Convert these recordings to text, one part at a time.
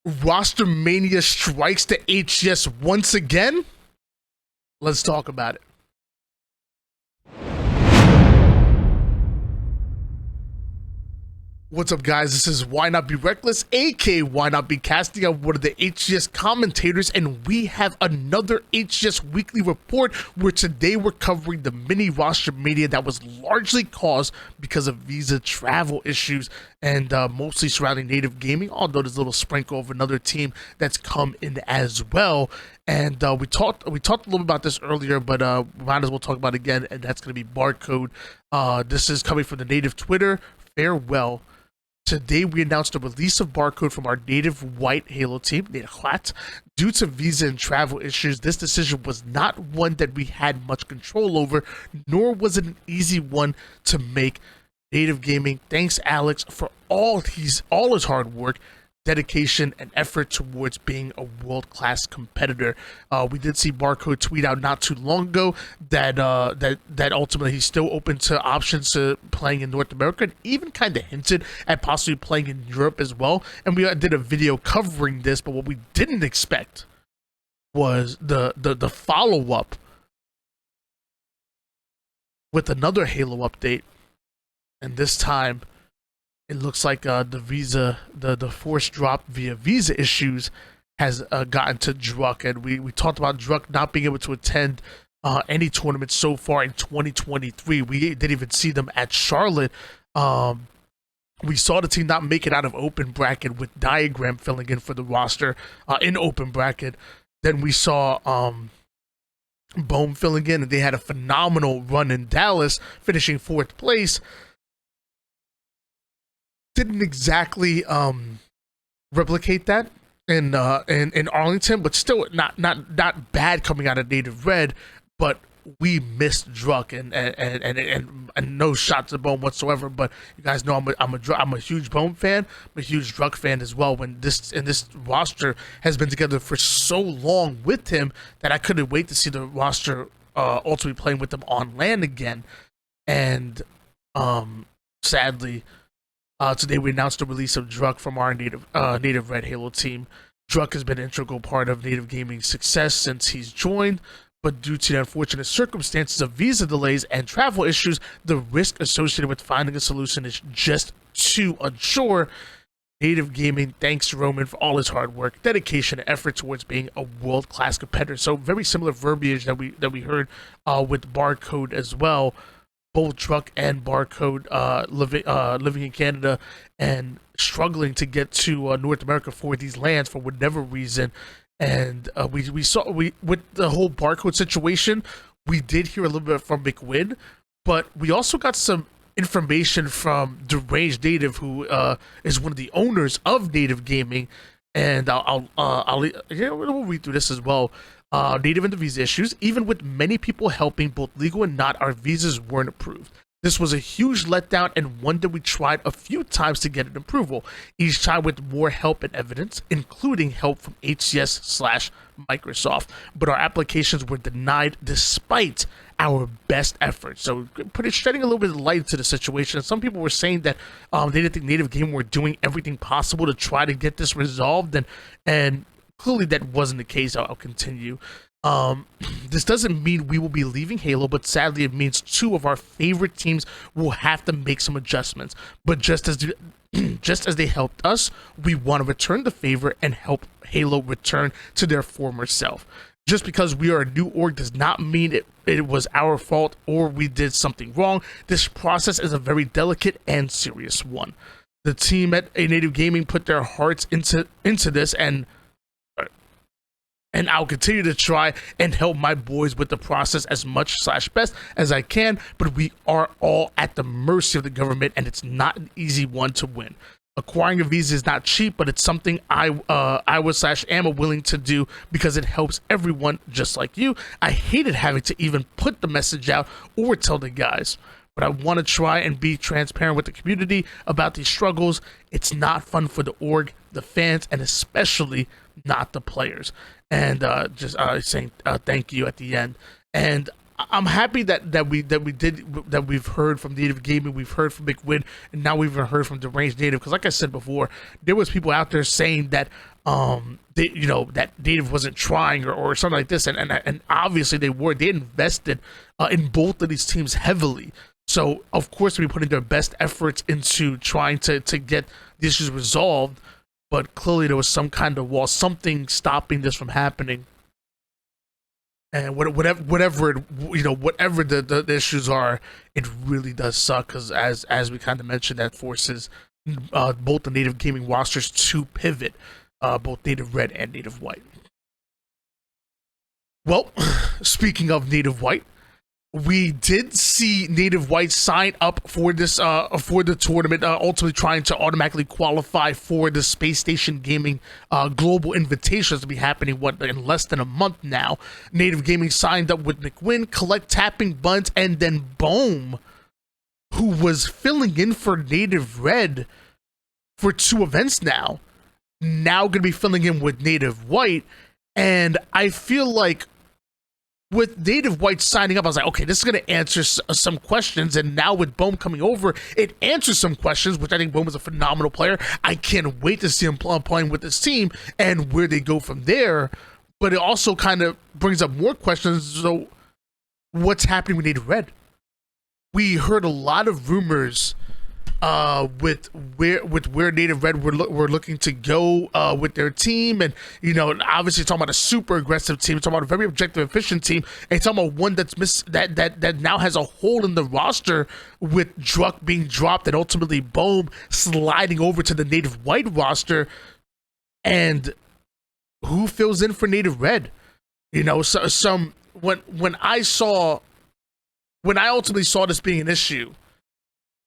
Rostermania strikes the HCS once again? Let's talk about it. What's up, guys? This is Why Not Be Reckless, aka Why Not Be Casting. I'm one of the HCS commentators, and we have another HCS weekly report where today we're covering the mini Rostermania that was largely caused because of visa travel issues and mostly surrounding native gaming, although there's a little sprinkle of another team that's come in as well. And we talked a little about this earlier, but might as well talk about it again, and that's going to be Barcode. This is coming from the native Twitter. Farewell. Today, we announced the release of Barcode from our native white Halo team, native white. Due to visa and travel issues, this decision was not one that we had much control over, nor was it an easy one to make. Native Gaming thanks Alex for all his hard work, dedication, and effort towards being a world-class competitor. We did see Barcode tweet out not too long ago that that ultimately he's still open to options to playing in North America, and even kind of hinted at possibly playing in Europe as well. And we did a video covering this, but what we didn't expect was the follow-up with another Halo update, and this time it looks like the force drop via visa issues has gotten to Druck, and we talked about Druck not being able to attend any tournaments so far in 2023. We didn't even see them at Charlotte. We saw the team not make it out of open bracket with Diagram filling in for the roster in open bracket. Then we saw Bohm filling in, and they had a phenomenal run in Dallas, finishing 4th place. Didn't exactly replicate that in Arlington, but still not bad coming out of Native Red. But we missed Druck and no shots at Bohm whatsoever. But you guys know I'm a huge Bohm fan, I'm a huge Druck fan as well. When this roster has been together for so long with him that I couldn't wait to see the roster ultimately playing with them on land again. And sadly, today we announced the release of Druck from our native Red Halo team. Druck has been an integral part of Native Gaming's success since he's joined, but due to the unfortunate circumstances of visa delays and travel issues, the risk associated with finding a solution is just too unsure. Native Gaming thanks Roman for all his hard work, dedication, and effort towards being a world-class competitor. So very similar verbiage that we heard with Barcode as well. Both Druck and Barcode living in Canada and struggling to get to North America for these lands for whatever reason. And we saw with the whole Barcode situation, we did hear a little bit from McWin, but we also got some information from Deranged Native, who is one of the owners of Native Gaming. And we'll read through this as well. Native and the visa issues, even with many people helping, both legal and not, our visas weren't approved. This was a huge letdown and one that we tried a few times to get an approval, each time with more help and evidence, including help from HCS/Microsoft. But our applications were denied despite our best efforts. So shedding a little bit of light into the situation. Some people were saying that they didn't think Native Gaming were doing everything possible to try to get this resolved, and clearly that wasn't the case. I'll continue. This doesn't mean we will be leaving Halo, but sadly it means two of our favorite teams will have to make some adjustments. But just as they helped us, we want to return the favor and help Halo return to their former self. Just because we are a new org does not mean it was our fault or we did something wrong. This process is a very delicate and serious one. The team at Native Gaming put their hearts into this, and I'll continue to try and help my boys with the process as much/best as I can, but we are all at the mercy of the government, and it's not an easy one to win. Acquiring a visa is not cheap, but it's something I was/am willing to do because it helps everyone just like you. I hated having to even put the message out or tell the guys, but I want to try and be transparent with the community about these struggles. It's not fun for the org, the fans, and especially not the players. And just saying thank you at the end. And I'm happy that we've heard from Native Gaming, we've heard from McWin, and now we've even heard from Deranged Native. Because like I said before, there was people out there saying that they, that native wasn't trying or something like this, and obviously they invested in both of these teams heavily. So of course they'll be putting their best efforts into trying to get the issues resolved, but clearly there was some kind of wall, something stopping this from happening. And whatever the issues are, it really does suck, because as we kind of mentioned, that forces both the native gaming rosters to pivot, both native red and native white. Well, speaking of native white, we did see native white sign up for this for the tournament, ultimately trying to automatically qualify for the Space Station Gaming Global Invitations to be happening in less than a month now. Native Gaming signed up with McWin, Collect, Tapping Buns, and then Boom, who was filling in for native red for 2 events now going to be filling in with native white. And I feel like with native white signing up, I was like, okay, this is going to answer some questions. And now with Bohm coming over, it answers some questions, which I think Bohm is a phenomenal player. I can't wait to see him playing with this team and where they go from there. But it also kind of brings up more questions. So what's happening with native red? We heard a lot of rumors with where native red were looking to go with their team, and obviously talking about a super aggressive team, talking about a very objective, efficient team, and talking about one that's that now has a hole in the roster with Druck being dropped and ultimately Bohm sliding over to the native white roster. And who fills in for native red? When I ultimately saw this being an issue,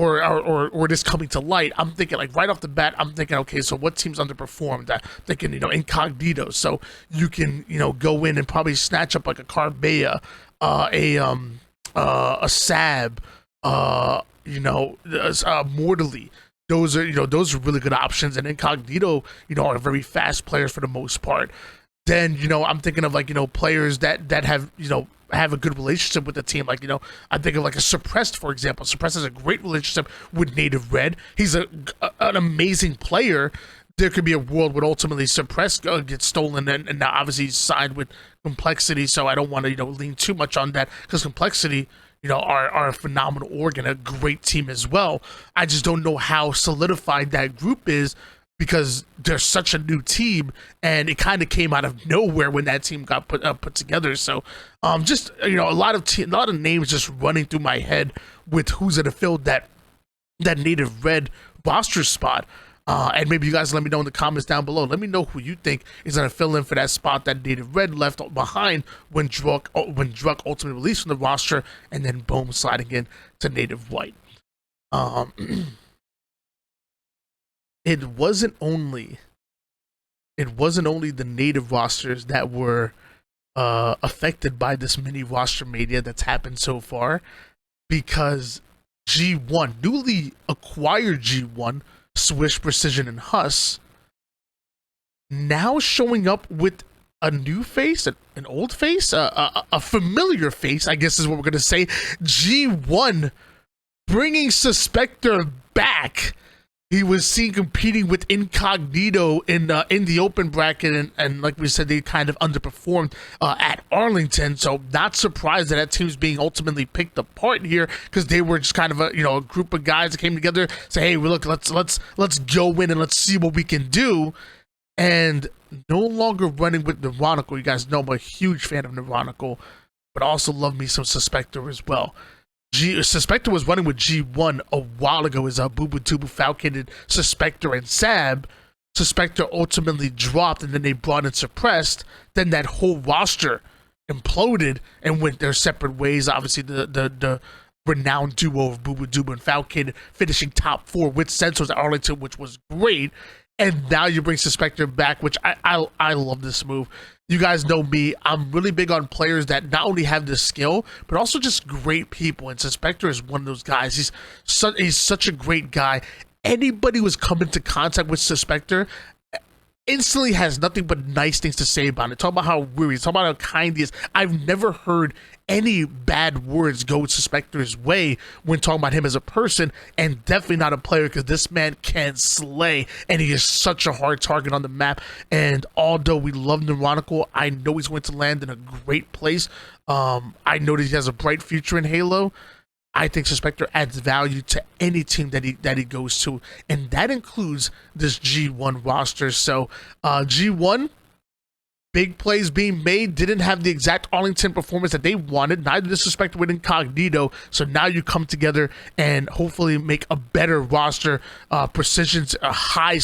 or this coming to light, I'm thinking, like, right off the bat, I'm thinking, okay, so what teams underperformed? I'm thinking, incognito. So you can, go in and probably snatch up like a Carbea, a Sab, Mortally. Those are really good options. And incognito, are very fast players for the most part. Then, I'm thinking of like, players that have, have a good relationship with the team. Like, I think of like a Suppressed, for example. Suppressed has a great relationship with native red. He's an amazing player. There could be a world where ultimately Suppressed gets stolen, and now obviously he's signed with Complexity, so I don't want to lean too much on that, because Complexity are a phenomenal org and a great team as well. I just don't know how solidified that group is, because they're such a new team, and it kind of came out of nowhere when that team got put together. So, just a lot of names just running through my head with who's gonna fill that native red roster spot. And maybe you guys let me know in the comments down below. Let me know who you think is gonna fill in for that spot that native red left behind when Druck ultimately released from the roster, and then Boom sliding in to native white. It wasn't only the native rosters that were affected by this mini Rostermania that's happened so far, because G1, newly acquired G1, Swish, Precision, and Huss, now showing up with a new face, an old face, a familiar face, I guess is what we're going to say. G1 bringing Suspector back. He was seen competing with Incognito in the open bracket, and like we said, they kind of underperformed at Arlington. So not surprised that team's being ultimately picked apart here, because they were just kind of a group of guys that came together, say, hey, look, let's go in and let's see what we can do. And no longer running with Neuronical. You guys know I'm a huge fan of Neuronical, but also love me some Suspector as well. Suspector was running with G1 a while ago as a Boo Boo Tubu, Falcated, Suspector, and Sab. Suspector ultimately dropped, and then they brought in Suppressed. Then that whole roster imploded and went their separate ways. Obviously, the renowned duo of Boo Boo Dubu and Falcated finishing top 4 with Sensors at Arlington, which was great. And now you bring Suspector back, which I love this move. You guys know me, I'm really big on players that not only have the skill, but also just great people. And Suspector is one of those guys. He's such a great guy. Anybody who's come into contact with Suspector, instantly has nothing but nice things to say about it. Talk about how weary, talk about how kind he is. I've never heard any bad words go Suspector's way when talking about him as a person, and definitely not a player, because this man can slay, and he is such a hard target on the map. And although we love Neuronical, I know he's going to land in a great place. I know that he has a bright future in Halo. I think Suspector adds value to any team that he goes to, and that includes this G1 roster. So G1, big plays being made, didn't have the exact Arlington performance that they wanted. Neither did Suspector with Incognito. So now you come together and hopefully make a better roster. Precision's a high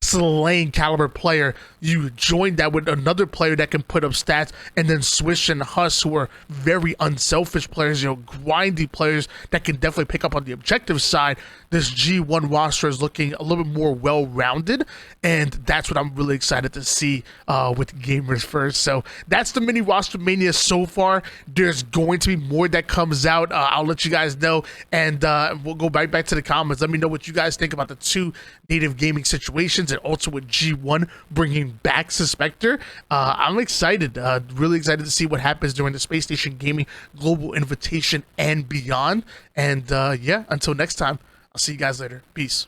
slaying caliber player. You join that with another player that can put up stats, and then Swish and Huss, who are very unselfish players, grindy players that can definitely pick up on the objective side. This G1 roster is looking a little bit more well-rounded, and that's what I'm really excited to see with Gamers First. So that's the mini Rostermania so far. There's going to be more that comes out. I'll let you guys know, and we'll go right back to the comments. Let me know what you guys think about the two native gaming situations, and also with G1 bringing back Suspector. I'm excited, really excited to see what happens during the Space Station Gaming Global Invitation and beyond. And yeah, until next time, I'll see you guys later. Peace.